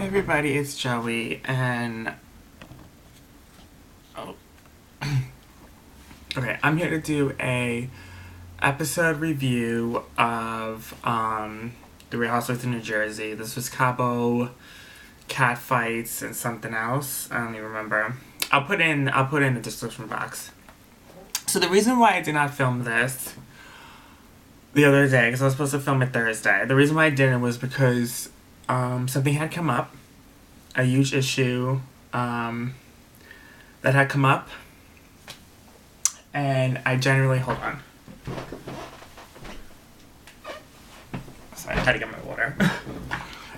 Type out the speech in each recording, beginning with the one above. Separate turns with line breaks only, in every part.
Everybody, it's Joey, and oh, okay, I'm here to do a episode review of the Real Housewives of New Jersey. This was Cabo, Catfights, and something else. I don't even remember. I'll put in the description box. So the reason why I did not film this the other day, because I was supposed to film it Thursday, the reason why I didn't was because something had come up, a huge issue that had come up, and I generally, hold on. Sorry, I had to get my water.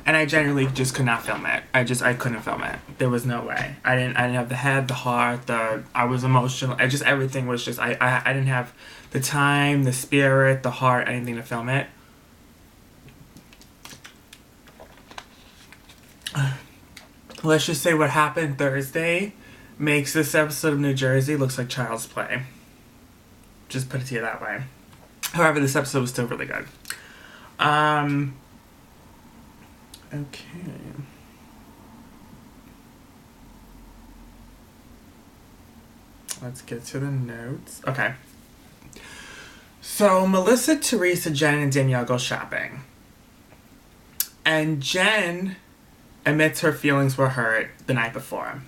And I generally just could not film it. I couldn't film it. There was no way. I didn't have the head, the heart, I was emotional. Everything was just, I didn't have the time, the spirit, the heart, anything to film it. Let's just say what happened Thursday makes this episode of New Jersey looks like child's play. Just put it to you that way. However, this episode was still really good. Okay. Let's get to the notes. Okay. So, Melissa, Teresa, Jen, and Danielle go shopping. And Jen admits her feelings were hurt the night before.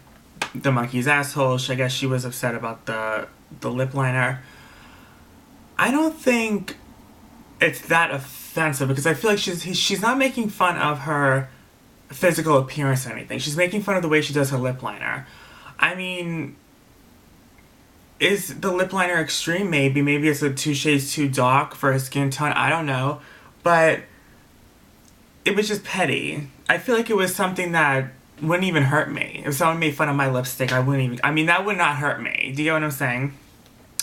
The monkey's asshole. I guess she was upset about the lip liner. I don't think it's that offensive because I feel like she's not making fun of her physical appearance or anything. She's making fun of the way she does her lip liner. I mean, is the lip liner extreme? Maybe it's 2 shades too dark for her skin tone. I don't know, but it was just petty. I feel like it was something that wouldn't even hurt me. If someone made fun of my lipstick, that would not hurt me. Do you get what I'm saying?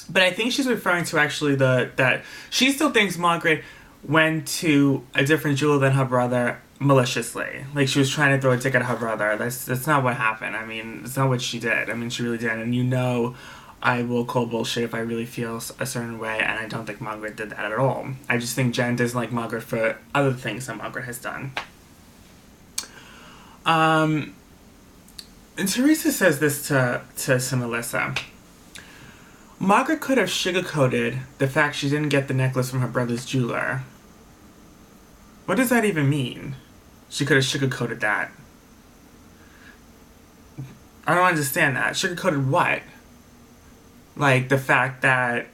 But I think she's referring to actually that she still thinks Margaret went to a different jeweler than her brother maliciously. Like she was trying to throw a dick at her brother. That's not what happened. I mean, it's not what she did. I mean, she really did. And I will call bullshit if I really feel a certain way, and I don't think Margaret did that at all. I just think Jen doesn't like Margaret for other things that Margaret has done. And Teresa says this to Melissa. Margaret could have sugarcoated the fact she didn't get the necklace from her brother's jeweler. What does that even mean? She could have sugarcoated that. I don't understand that. Sugarcoated what? Like the fact that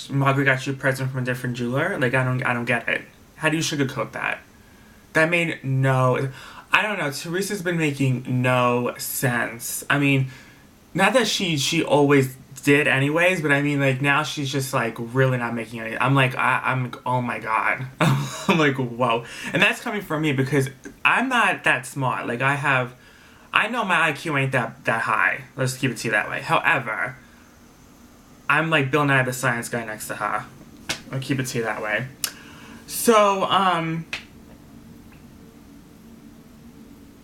Margaret got you a present from a different jeweler? Like I don't get it. How do you sugarcoat that? That made I don't know. Teresa's been making no sense. I mean, not that she always did anyways, but I mean, like, now she's just, like, really not making any. I'm like, I'm oh my god. I'm like, whoa. And that's coming from me because I'm not that smart. Like, I know my IQ ain't that high. Let's keep it to you that way. However, I'm like Bill Nye the Science Guy next to her. I'll keep it to you that way. So,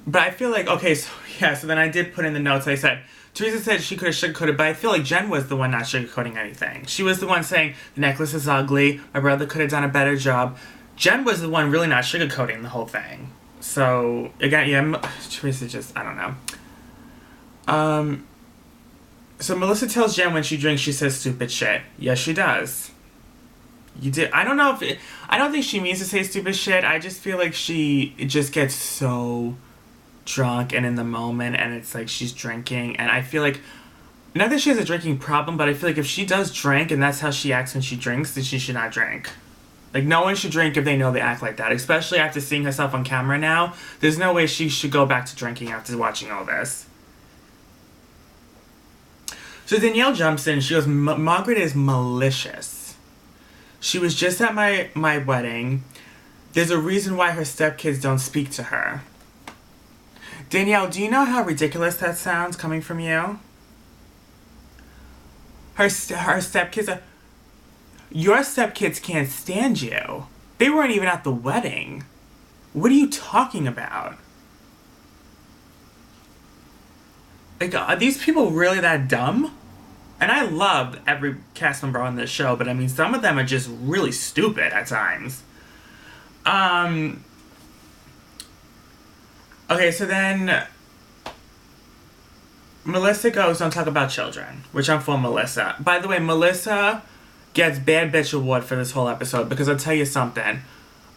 but I feel like, okay, so then I did put in the notes, I said, Teresa said she could have sugarcoated, but I feel like Jen was the one not sugarcoating anything. She was the one saying, the necklace is ugly, my brother could have done a better job. Jen was the one really not sugarcoating the whole thing. So, again, yeah, Teresa just, I don't know. So Melissa tells Jen when she drinks, she says stupid shit. Yes, she does. You did. I don't think she means to say stupid shit. I just feel like she just gets so drunk and in the moment, and it's like she's drinking, and I feel like, not that she has a drinking problem, but I feel like if she does drink and that's how she acts when she drinks, then she should not drink. Like, no one should drink if they know they act like that, especially after seeing herself on camera now. There's no way she should go back to drinking after watching all this. So Danielle jumps in, she goes, Margaret is malicious. She was just at my wedding. There's a reason why her stepkids don't speak to her. Danielle, do you know how ridiculous that sounds coming from you? Her stepkids your stepkids can't stand you. They weren't even at the wedding. What are you talking about? Like, are these people really that dumb? And I love every cast member on this show, but I mean, some of them are just really stupid at times. Okay, so then Melissa goes, don't talk about children, which I'm for Melissa. By the way, Melissa gets Bad Bitch Award for this whole episode because I'll tell you something.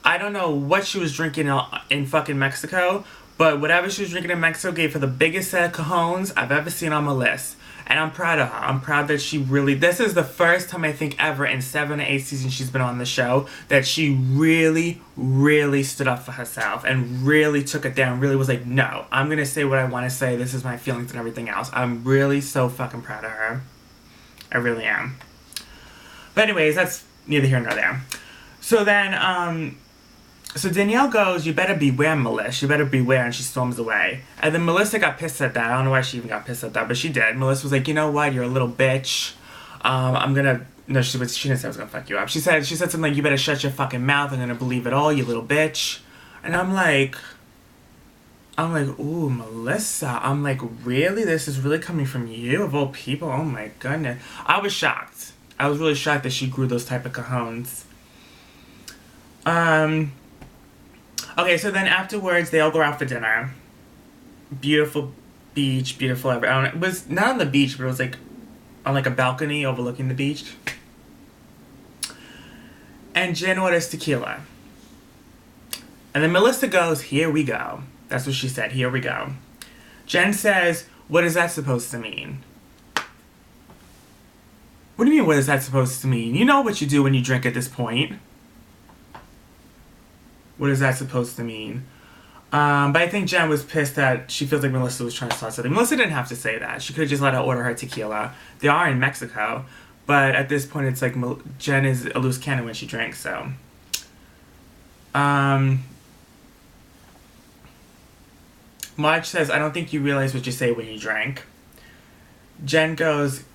I don't know what she was drinking in fucking Mexico, but whatever she was drinking in Mexico gave her the biggest set of cajones I've ever seen on my list. And I'm proud of her. I'm proud that she really... This is the first time I think ever in 7 or 8 seasons she's been on the show that she really, really stood up for herself and really took it down. Really was like, no, I'm going to say what I want to say. This is my feelings and everything else. I'm really so fucking proud of her. I really am. But anyways, that's neither here nor there. So then, so Danielle goes, you better beware, Melissa. You better beware, and she storms away. And then Melissa got pissed at that. I don't know why she even got pissed at that, but she did. Melissa was like, you know what? You're a little bitch. I'm gonna... No, she didn't say I was gonna fuck you up. She said something like, you better shut your fucking mouth. I'm gonna believe it all, you little bitch. And I'm like, ooh, Melissa. I'm like, really? This is really coming from you, of all people? Oh my goodness. I was shocked. I was really shocked that she grew those type of cajones. Okay, so then afterwards, they all go out for dinner. Beautiful beach, beautiful everything. It was not on the beach, but it was like on like a balcony overlooking the beach. And Jen orders tequila. And then Melissa goes, here we go. That's what she said, here we go. Jen says, what is that supposed to mean? What do you mean, what is that supposed to mean? You know what you do when you drink at this point. What is that supposed to mean? But I think Jen was pissed that she feels like Melissa was trying to start something. Melissa didn't have to say that. She could have just let her order her tequila. They are in Mexico. But at this point, it's like Jen is a loose cannon when she drinks, so. Marge says, I don't think you realize what you say when you drink. Jen goes,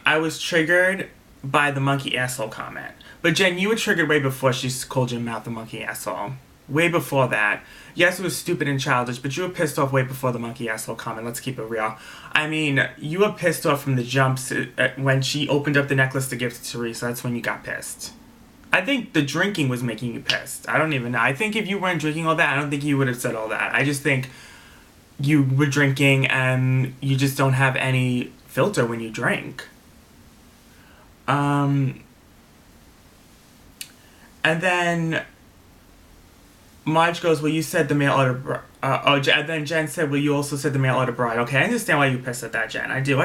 I was triggered by the monkey asshole comment. But Jen, you were triggered way before she called your mouth a monkey asshole. Way before that. Yes, it was stupid and childish, but you were pissed off way before the monkey asshole comment. Let's keep it real. I mean, you were pissed off from the jumps when she opened up the necklace to give to Teresa. That's when you got pissed. I think the drinking was making you pissed. I don't even know. I think if you weren't drinking all that, I don't think you would have said all that. I just think you were drinking and you just don't have any filter when you drink. And then Marge goes, well, you said the mail order... and then Jen said, well, you also said the mail order bride. Okay, I understand why you're pissed at that, Jen. I do.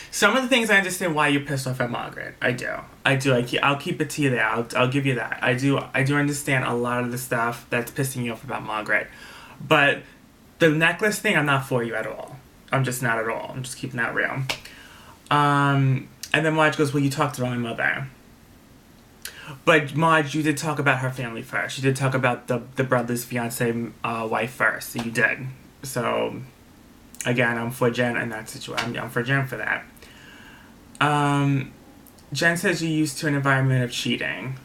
Some of the things I understand why you're pissed off at Margaret. I do. I'll keep it to you there. I'll give you that. I do understand a lot of the stuff that's pissing you off about Margaret. But the necklace thing, I'm not for you at all. I'm just not at all. I'm just keeping that real. And then Marge goes, well, you talked about my mother. But Marge, you did talk about her family first. You did talk about the brother's fiance wife first. So you did. So, again, I'm for Jen in that situation. I'm for Jen for that. Jen says you're used to an environment of cheating.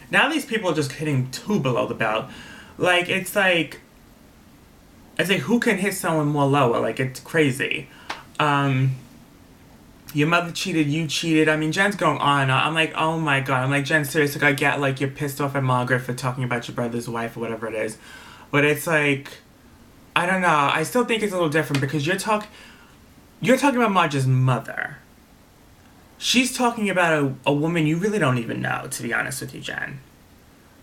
Now these people are just hitting too below the belt. Like, it's like who can hit someone more lower? Like, it's crazy. Your mother cheated, you cheated. I mean, Jen's going on and on. I'm like, oh my god. I'm like, Jen, seriously, I get, like, you're pissed off at Margaret for talking about your brother's wife or whatever it is. But it's like, I don't know. I still think it's a little different because you're talking about Marge's mother. She's talking about a woman you really don't even know, to be honest with you, Jen.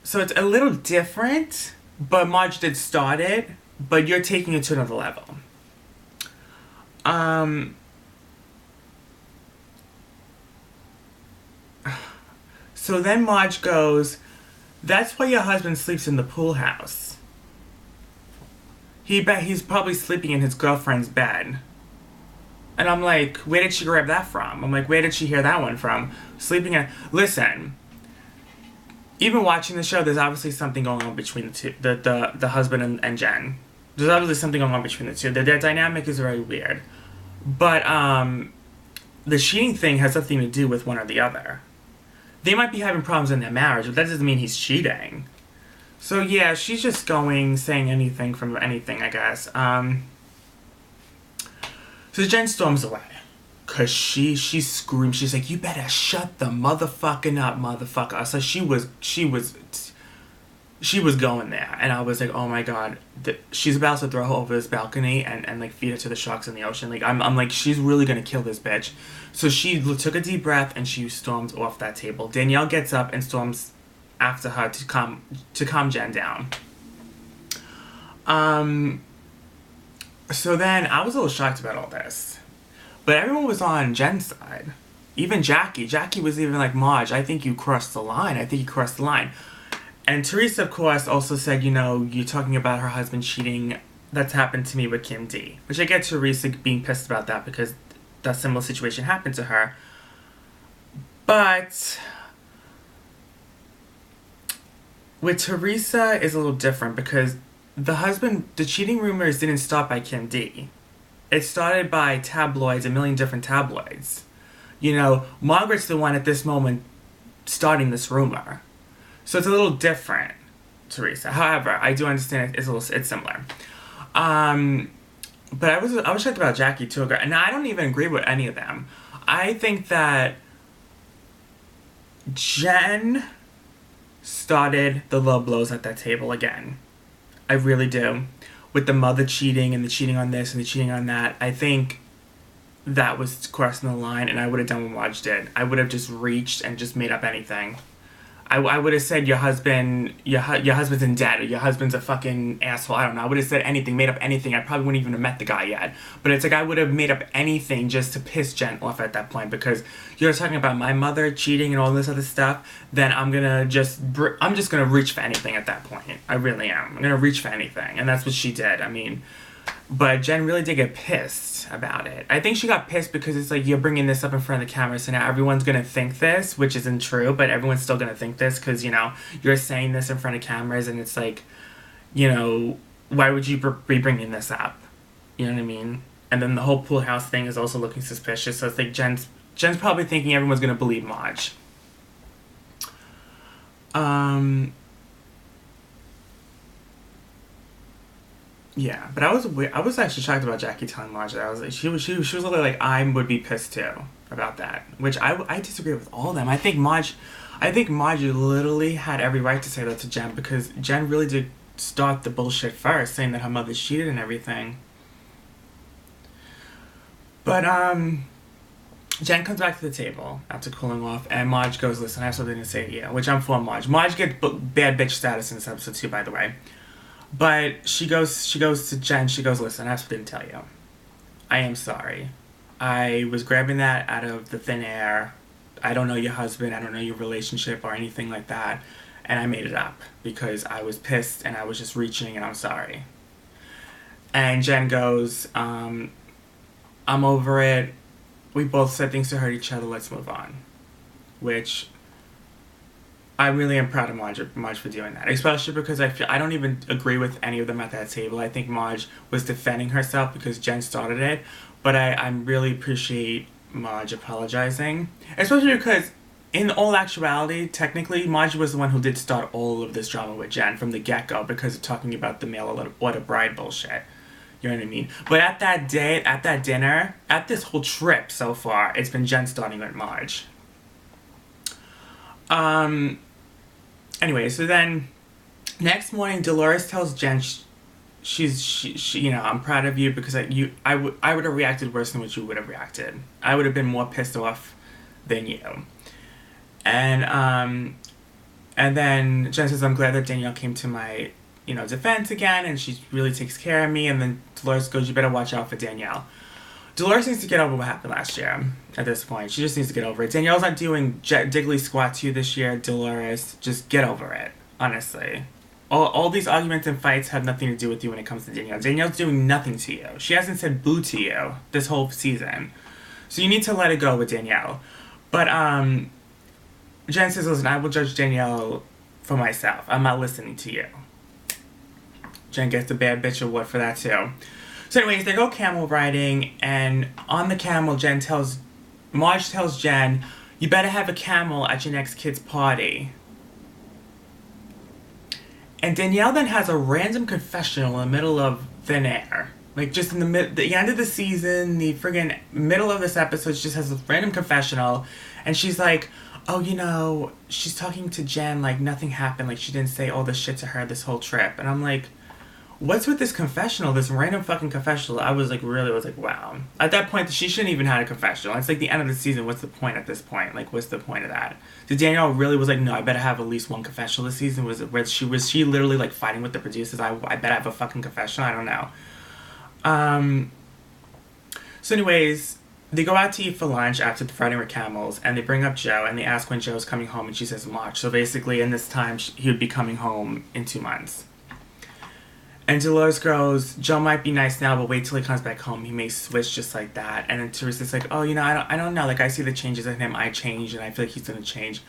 So it's a little different, but Marge did start it, but you're taking it to another level. So then Marge goes, that's why your husband sleeps in the pool house. He's probably sleeping in his girlfriend's bed. And I'm like, where did she grab that from? I'm like, where did she hear that one from? Listen, even watching the show, there's obviously something going on between the two, the husband and Jen. There's obviously something going on between the two. Their dynamic is very weird. But the cheating thing has nothing to do with one or the other. They might be having problems in their marriage, but that doesn't mean he's cheating. So yeah, she's just saying anything from anything, I guess. So Jen storms away. Cause she screamed, she's like, you better shut the motherfucking up, motherfucker. So she she was going there, and I was like, oh my god, she's about to throw her over this balcony and like feed her to the sharks in the ocean. Like I'm like, she's really gonna kill this bitch. So she took a deep breath and she stormed off that table. Danielle gets up and storms after her to calm Jen down. So then I was a little shocked about all this, but everyone was on Jen's side. Even Jackie. Jackie was even like, Marge, I think you crossed the line. I think you crossed the line. And Teresa, of course, also said, you know, you're talking about her husband cheating. That's happened to me with Kim D. Which I get Teresa being pissed about that because that similar situation happened to her. But with Teresa is a little different because the cheating rumors didn't start by Kim D. It started by tabloids, a million different tabloids. You know, Margaret's the one at this moment starting this rumor. So it's a little different, Teresa. However, I do understand it's similar. But I was shocked about Jackie too, and I don't even agree with any of them. I think that Jen started the low blows at that table again. I really do. With the mother cheating and the cheating on this and the cheating on that, I think that was crossing the line, and I would have done what Marge did. I would have just reached and just made up anything. I would have said your husband's in debt, or your husband's a fucking asshole. I don't know. I would have said anything, made up anything. I probably wouldn't even have met the guy yet. But it's like I would have made up anything just to piss Jen off at that point, because you're talking about my mother cheating and all this other stuff. Then I'm just gonna reach for anything at that point. I really am. I'm gonna reach for anything, and that's what she did. I mean, but Jen really did get pissed about it. I think she got pissed because it's like, you're bringing this up in front of the camera, so now everyone's going to think this, which isn't true, but everyone's still going to think this because, you know, you're saying this in front of cameras, and it's like, you know, why would you be bringing this up? You know what I mean? And then the whole pool house thing is also looking suspicious, so it's like Jen's probably thinking everyone's going to believe Marge. Yeah, but I was actually shocked about Jackie telling Marge that. I was like, she was a little like, I would be pissed too about that, which I disagree with all of them. I think Marge literally had every right to say that to Jen, because Jen really did start the bullshit first, saying that her mother cheated and everything. But Jen comes back to the table after cooling off, and Marge goes, listen, I have something to say to you, which I'm for Marge. Marge gets bad bitch status in this episode too, by the way. But she goes to Jen, she goes, listen, I have something to tell you. I am sorry. I was grabbing that out of the thin air. I don't know your husband, I don't know your relationship or anything like that. And I made it up because I was pissed and I was just reaching, and I'm sorry. And Jen goes, I'm over it. We both said things to hurt each other, let's move on. Which I really am proud of Marge for doing that, especially because I don't even agree with any of them at that table. I think Marge was defending herself because Jen started it, but I really appreciate Marge apologizing, especially because in all actuality, technically, Marge was the one who did start all of this drama with Jen from the get-go because of talking about the mail order bride bullshit. You know what I mean? But at that day, at that dinner, at this whole trip so far, it's been Jen starting with Marge. Anyway, so then next morning, Dolores tells Jen she you know, I'm proud of you because I would have reacted worse than what you would have reacted. I would have been more pissed off than you. And then Jen says, I'm glad that Danielle came to my, you know, defense again, and she really takes care of me. And then Dolores goes, you better watch out for Danielle. Dolores needs to get over what happened last year at this point. She just needs to get over it. Danielle's not doing diggly squat to you this year, Dolores. Just get over it, honestly. All these arguments and fights have nothing to do with you when it comes to Danielle. Danielle's doing nothing to you. She hasn't said boo to you this whole season. So you need to let it go with Danielle. But Jen says, listen, I will judge Danielle for myself. I'm not listening to you. Jen gets the bad bitch award for that too. So anyways, they go camel riding, and on the camel, Marge tells Jen, you better have a camel at your next kid's party. And Danielle then has a random confessional in the middle of thin air. Like, just in the end of the season, the friggin' middle of this episode, she just has a random confessional, and she's like, oh, you know, she's talking to Jen like nothing happened, like she didn't say all this shit to her this whole trip. And I'm like, what's with this confessional, this random fucking confessional? I was like, really, was like, wow. At that point, she shouldn't even had a confessional. It's like the end of the season. What's the point at this point? Like, what's the point of that? Did Danielle really was like, no, I better have at least one confessional this season? Was she literally like fighting with the producers? I bet I have a fucking confessional. I don't know. So anyways, they go out to eat for lunch after the Friday with Camels, and they bring up Joe, and they ask when Joe's coming home, and she says March. So basically, in this time, he would be coming home in 2 months. And Dolores goes, Joe might be nice now, but wait till he comes back home. He may switch just like that. And then Teresa's like, oh, you know, I don't know. Like, I see the changes in him. I changed, and I feel like he's going to change.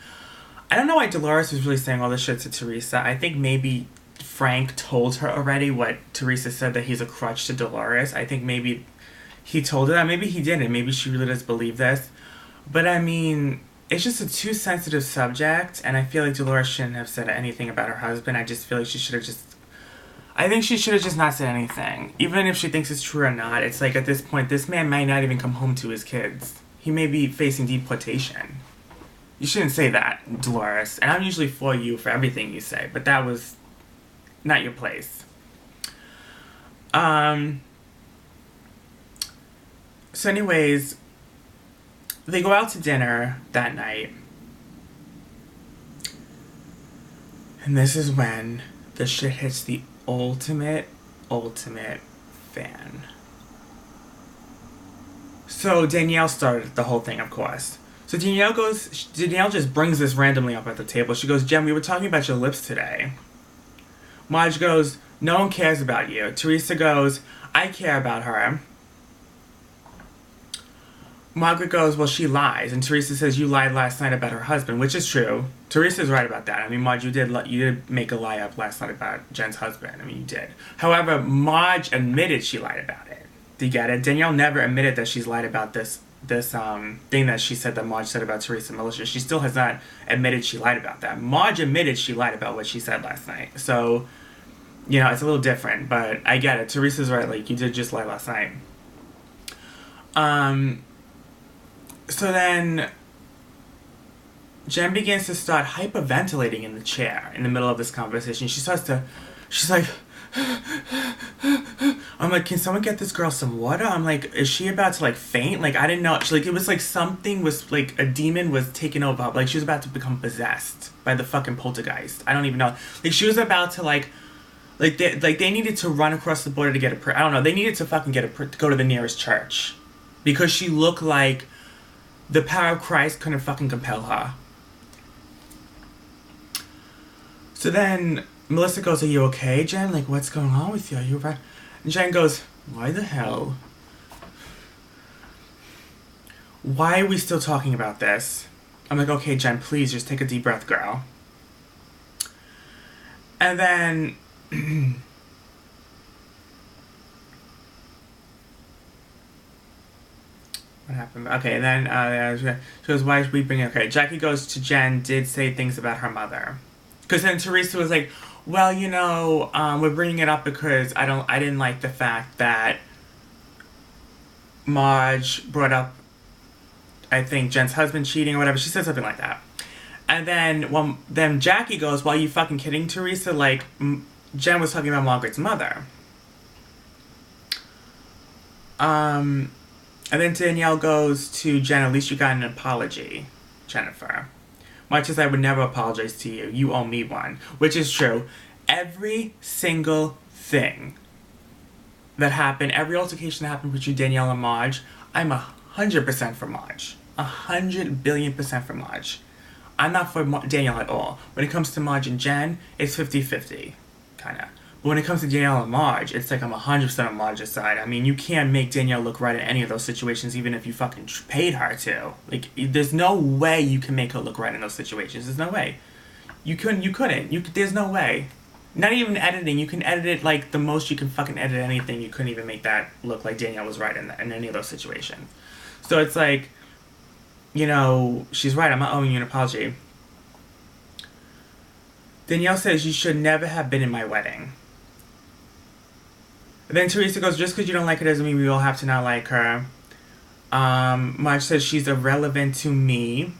I don't know why Dolores was really saying all this shit to Teresa. I think maybe Frank told her already what Teresa said, that he's a crutch to Dolores. I think maybe he told her that. Maybe he didn't. Maybe she really does believe this. But, I mean, it's just a too sensitive subject, and I feel like Dolores shouldn't have said anything about her husband. I just feel like she should have just... I think she should have just not said anything. Even if she thinks it's true or not, it's like at this point, this man might not even come home to his kids. He may be facing deportation. You shouldn't say that, Dolores. And I'm usually for you for everything you say, but that was not your place. So anyways, they go out to dinner that night. And this is when the shit hits the ultimate fan. So Danielle started the whole thing, of course. So Danielle just brings this randomly up at the table. She goes, Jen, we were talking about your lips today. Marge goes, no one cares about you. Teresa goes, I care about her. Margaret goes, well, she lies. And Teresa says, you lied last night about her husband, which is true. Teresa's right about that. I mean, Marge, you did make a lie up last night about Jen's husband. I mean, you did. However, Marge admitted she lied about it. Do you get it? Danielle never admitted that she's lied about this thing that she said that Marge said about Teresa and Melissa. She still has not admitted she lied about that. Marge admitted she lied about what she said last night. So, you know, it's a little different, but I get it. Teresa's right. Like, you did just lie last night. So then Jen begins to start hyperventilating in the chair in the middle of this conversation. She's like, I'm like, can someone get this girl some water? I'm like, is she about to like faint? Like, I didn't know. It was like something was like a demon was taking over. Like, she was about to become possessed by the fucking poltergeist. I don't even know. Like, she was about to they needed to run across the border to get a prayer. I don't know. They needed to fucking go to the nearest church because she looked like the power of Christ couldn't fucking compel her. So then Melissa goes, are you okay, Jen? Like, what's going on with you? Are you right? And Jen goes, why the hell? Why are we still talking about this? I'm like, okay, Jen, please just take a deep breath, girl. And then what happened? Okay, then she goes, why is we bringing... Okay, Jackie goes to Jen, did say things about her mother. Because then Teresa was like, well, you know, we're bringing it up because I didn't like the fact that Marge brought up, I think, Jen's husband cheating or whatever. She said something like that. And then Jackie goes, well, are you fucking kidding, Teresa? Like, Jen was talking about Margaret's mother. And then Danielle goes to Jen, at least you got an apology, Jennifer. Much as I would never apologize to you, you owe me one. Which is true. Every single thing that happened, every altercation that happened between Danielle and Marge, I'm 100% for Marge. 100 billion% for Marge. I'm not for Danielle at all. When it comes to Marge and Jen, it's 50-50, kind of. But when it comes to Danielle and Marge, it's like I'm 100% on Marge's side. I mean, you can't make Danielle look right in any of those situations, even if you fucking paid her to. Like, there's no way you can make her look right in those situations. There's no way. You couldn't. There's no way. Not even editing. You can edit it like the most you can fucking edit anything. You couldn't even make that look like Danielle was right in any of those situations. So it's like, you know, she's right. I'm not owing you an apology. Danielle says, you should never have been in my wedding. Then Teresa goes, just because you don't like her doesn't mean we all have to not like her. Marge says she's irrelevant to me.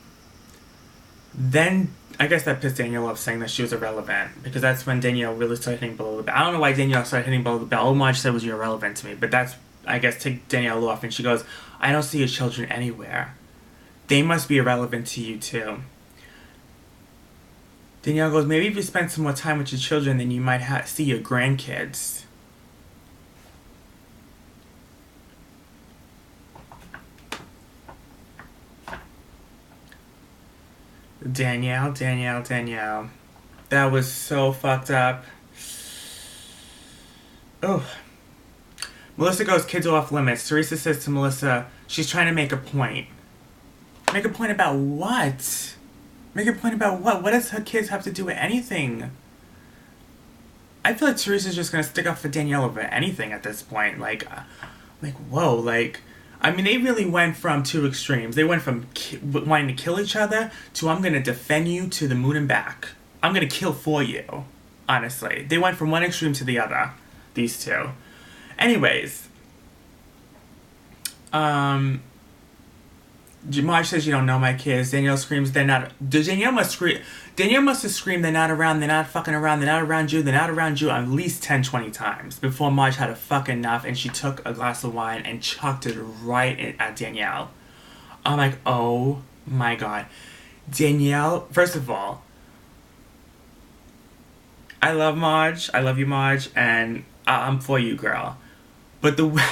Then I guess that pissed Danielle off, saying that she was irrelevant, because that's when Danielle really started hitting below the belt. I don't know why Danielle started hitting below the belt. All Marge said was, "You're irrelevant to me," but that's, I guess, take Danielle off, and she goes, "I don't see your children anywhere. They must be irrelevant to you too." Danielle goes, "Maybe if you spend some more time with your children, then you might see your grandkids." Danielle. That was so fucked up. Oh. Melissa goes, "Kids are off limits." Teresa says to Melissa, she's trying to make a point. Make a point about what? Make a point about what? What does her kids have to do with anything? I feel like Teresa's just gonna stick up for Danielle over anything at this point. Whoa, I mean, they really went from two extremes. They went from wanting to kill each other to, "I'm gonna defend you to the moon and back. I'm gonna kill for you." Honestly, they went from one extreme to the other. These two. Anyways, Marge says, "You don't know my kids." Danielle screams, "They're not." Danielle must scream. Danielle must have screamed, "They're not around. They're not fucking around. They're not around you. They're not around you," at least 10, 20 times before Marge had a fuck enough, and she took a glass of wine and chucked it right at Danielle. I'm like, oh my god, Danielle. First of all, I love Marge. I love you, Marge, and I'm for you, girl. But the way.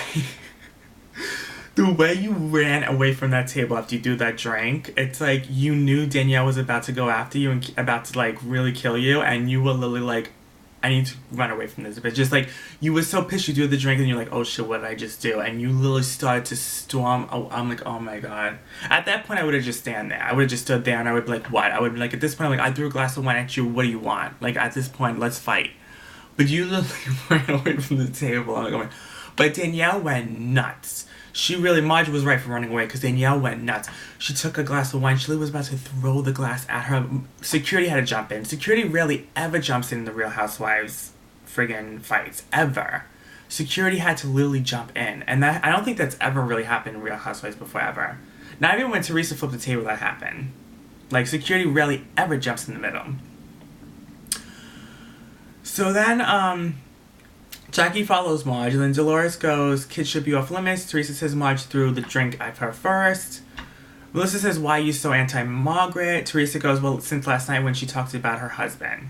The way you ran away from that table after you do that drink, it's like you knew Danielle was about to go after you and about to, like, really kill you, and you were literally like, "I need to run away from this bitch." Just like, you were so pissed you do the drink and you're like, "Oh shit, what did I just do?" And you literally started to storm. Oh, I'm like, oh my god. At that point, I would have just stand there. I would have just stood there and I would be like, what? I would be like, at this point, I'm like, "I threw a glass of wine at you. What do you want?" Like, at this point, let's fight. But you literally ran away from the table. I'm like, oh my. But Danielle went nuts. Marge was right for running away, because Danielle went nuts. She took a glass of wine. She was about to throw the glass at her. Security had to jump in. Security rarely ever jumps in the Real Housewives friggin' fights, ever. Security had to literally jump in. And that, I don't think that's ever really happened in Real Housewives before, ever. Not even when Teresa flipped the table, that happened. Like, security rarely ever jumps in the middle. So then, Jackie follows Marge, and then Dolores goes, "Kids should be off limits." Teresa says Marge threw the drink at her first. Melissa says, "Why are you so anti-Margaret?" Teresa goes, "Well, since last night when she talked about her husband."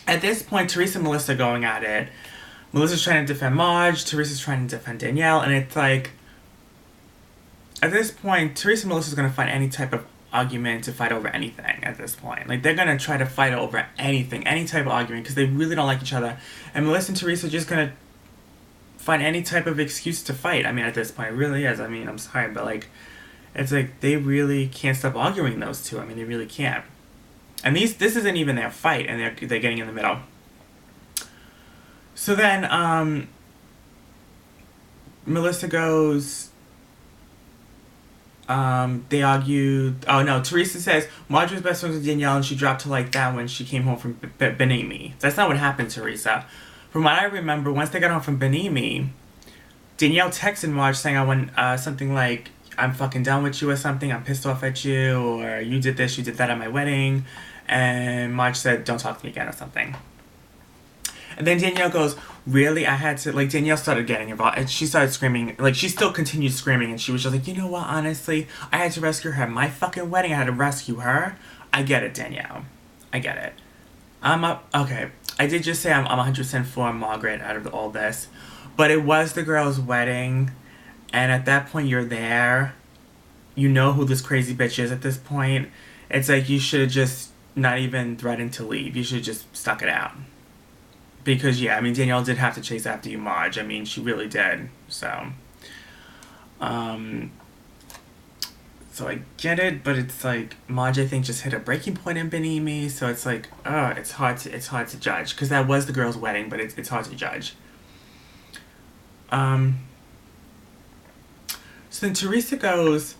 At this point, Teresa and Melissa going at it. Melissa's trying to defend Marge, Teresa's trying to defend Danielle, and it's like, at this point, Teresa and Melissa's going to find any type of argument to fight over anything at this point. Like, they're gonna try to fight over anything, any type of argument, because they really don't like each other. And Melissa and Teresa are just gonna find any type of excuse to fight. I mean, at this point, it really is. I mean, I'm sorry, but like, it's like they really can't stop arguing, those two. I mean, they really can't. And this isn't even their fight, and they're getting in the middle. So then, Melissa goes. They argued. Oh no, Teresa says Marge was best friends with Danielle and she dropped her like that when she came home from Benimi. That's not what happened, Teresa. From what I remember, once they got home from Benimi, Danielle texted Marge saying, "I want something like, I'm fucking done with you," or something. "I'm pissed off at you," or "You did this, you did that at my wedding." And Marge said, "Don't talk to me again," or something. And then Danielle goes, "Really? I had to," like, Danielle started getting involved, and she started screaming, like, she still continued screaming, and she was just like, "You know what, honestly, I had to rescue her at my fucking wedding, I had to rescue her." I get it, Danielle. I get it. Okay, I did just say I'm 100% for Margaret out of all this, but it was the girl's wedding, and at that point, you're there, you know who this crazy bitch is at this point. It's like, you should have just not even threatened to leave. You should have just stuck it out. Because, yeah, I mean, Danielle did have to chase after you, Marge. I mean, she really did. So I get it, but it's like, Marge, I think, just hit a breaking point in Benimi. So it's like, it's hard to judge. Because that was the girl's wedding, but it's hard to judge. So then Teresa goes,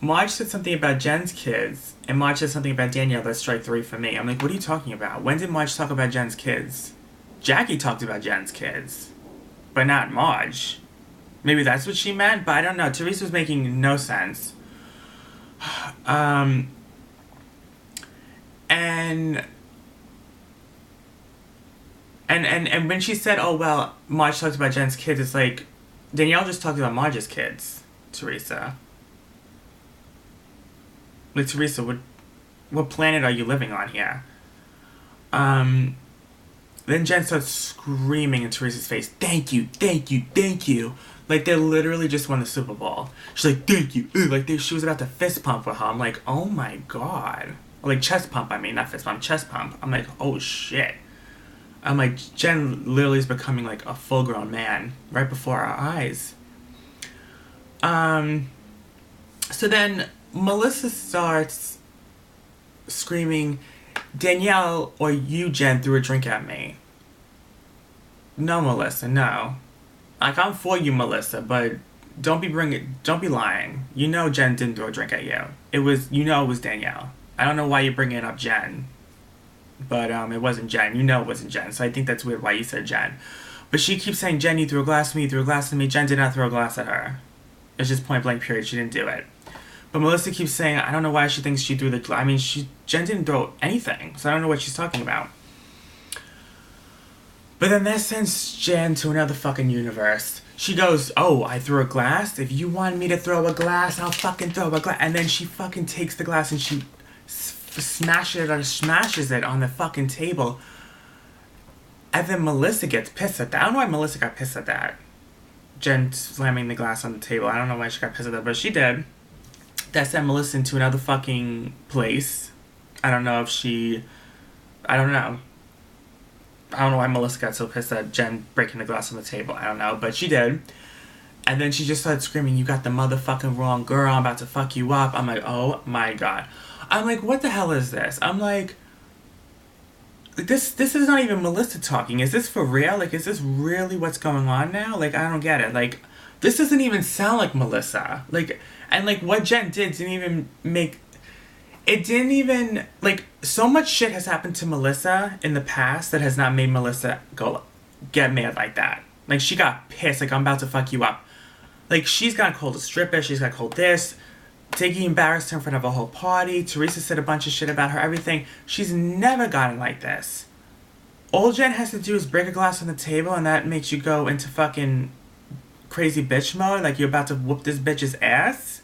Marge said something about Jen's kids, and Marge said something about Danielle. That's strike 3 for me. I'm like, what are you talking about? When did Marge talk about Jen's kids? Jackie talked about Jen's kids, but not Marge. Maybe that's what she meant, but I don't know. Teresa was making no sense. then and when she said, "Oh well, Marge talked about Jen's kids," it's like Danielle just talked about Marge's kids. Teresa, like Teresa, what planet are you living on here? Then Jen starts screaming in Teresa's face, "Thank you, thank you, thank you!" Like they literally just won the Super Bowl. She's like, "Thank you," like she was about to fist pump with her. I'm like, oh my god, like chest pump. I mean, not fist pump, chest pump. I'm like, oh shit. I'm like, Jen literally is becoming like a full grown man right before our eyes. So then Melissa starts screaming, "Danielle or you, Jen, threw a drink at me." No, Melissa, no. Like, I'm for you, Melissa, but don't be lying. You know Jen didn't throw a drink at you. It was Danielle. I don't know why you're bringing up Jen. But it wasn't Jen. You know it wasn't Jen. So I think that's weird why you said Jen. But she keeps saying, "Jen, you threw a glass at me, you threw a glass at me." Jen did not throw a glass at her. It's just point blank period. She didn't do it. But Melissa keeps saying, I don't know why she thinks she threw the glass. I mean, Jen didn't throw anything. So I don't know what she's talking about. But then that sends Jen to another fucking universe. She goes, "Oh, I threw a glass? If you want me to throw a glass, I'll fucking throw a glass." And then she fucking takes the glass and she smashes it on the fucking table. And then Melissa gets pissed at that. I don't know why Melissa got pissed at that. Jen slamming the glass on the table. I don't know why she got pissed at that, but she did. That sent Melissa into another fucking place. I don't know. I don't know why Melissa got so pissed at Jen breaking the glass on the table. I don't know, but she did. And then she just started screaming, "You got the motherfucking wrong girl. I'm about to fuck you up." I'm like, oh my god. I'm like, what the hell is this? I'm like, this is not even Melissa talking. Is this for real? Like, is this really what's going on now? Like, I don't get it. Like, this doesn't even sound like Melissa. Like, and like what Jen did didn't even make... It didn't even... Like, so much shit has happened to Melissa in the past that has not made Melissa get mad like that. Like, she got pissed. Like, "I'm about to fuck you up." Like, she's got called a stripper. She's got called this. Taking embarrassed her in front of a whole party. Teresa said a bunch of shit about her, everything. She's never gotten like this. All Jen has to do is break a glass on the table and that makes you go into fucking crazy bitch mode. Like you're about to whoop this bitch's ass.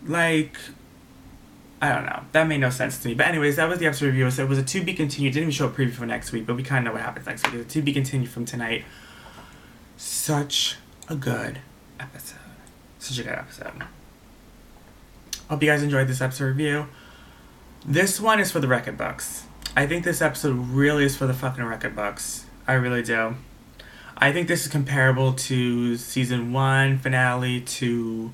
Like, I don't know. That made no sense to me. But anyways, that was the episode review. So it was a to be continued. Didn't even show a preview for next week, but we kind of know what happens next week. It's a to be continued from tonight. Such a good episode. Such a good episode. Hope you guys enjoyed this episode review. This one is for the record books. I think this episode really is for the fucking record books. I really do. I think this is comparable to season 1 finale, to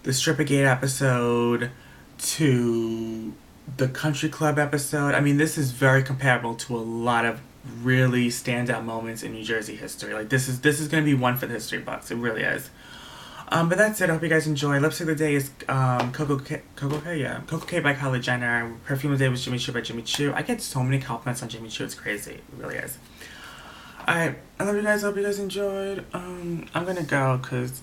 the Strippergate episode, to the Country Club episode. I mean, this is very comparable to a lot of really standout moments in New Jersey history. Like, this is going to be one for the history books. It really is. But that's it. I hope you guys enjoy. Lipstick of the day is Coco K by Kylie Jenner. Perfume of the day was Jimmy Choo by Jimmy Choo. I get so many compliments on Jimmy Choo. It's crazy. It really is. Alright. I love you guys. I hope you guys enjoyed. I'm gonna go because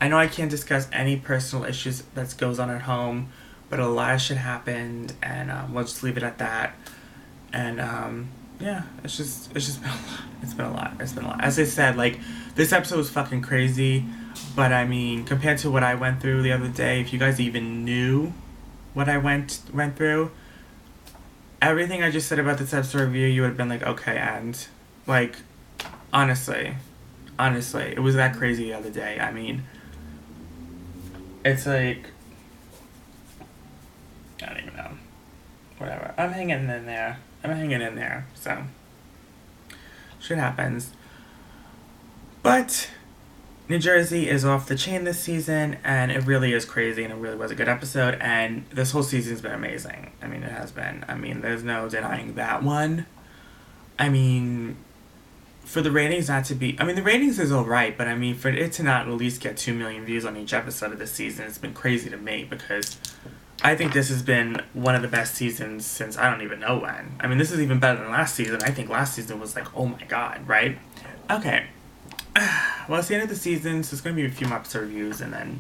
I know I can't discuss any personal issues that goes on at home, but a lot of shit happened, and we'll just leave it at that. And yeah, it's just been a lot. It's been a lot. As I said, like, this episode was fucking crazy, but I mean, compared to what I went through the other day, if you guys even knew what I went through, everything I just said about this episode review, you would have been like, okay, and like, honestly, it was that crazy the other day. I mean, it's like, I don't even know. Whatever. I'm hanging in there. So, shit happens. But New Jersey is off the chain this season, and it really is crazy, and it really was a good episode, and this whole season's been amazing. I mean, it has been. I mean, there's no denying that one. I mean, for the ratings not to be... I mean, the ratings is alright, but I mean, for it to not at least get 2 million views on each episode of this season, it's been crazy to me, because I think this has been one of the best seasons since I don't even know when. I mean, this is even better than last season. I think last season was like, oh my god, right? Okay. Well, it's the end of the season, so it's going to be a few more episode reviews, and then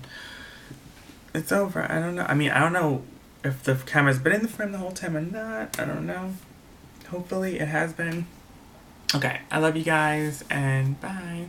it's over. I don't know. I mean, I don't know if the camera's been in the frame the whole time or not. I don't know. Hopefully it has been. Okay, I love you guys, and bye.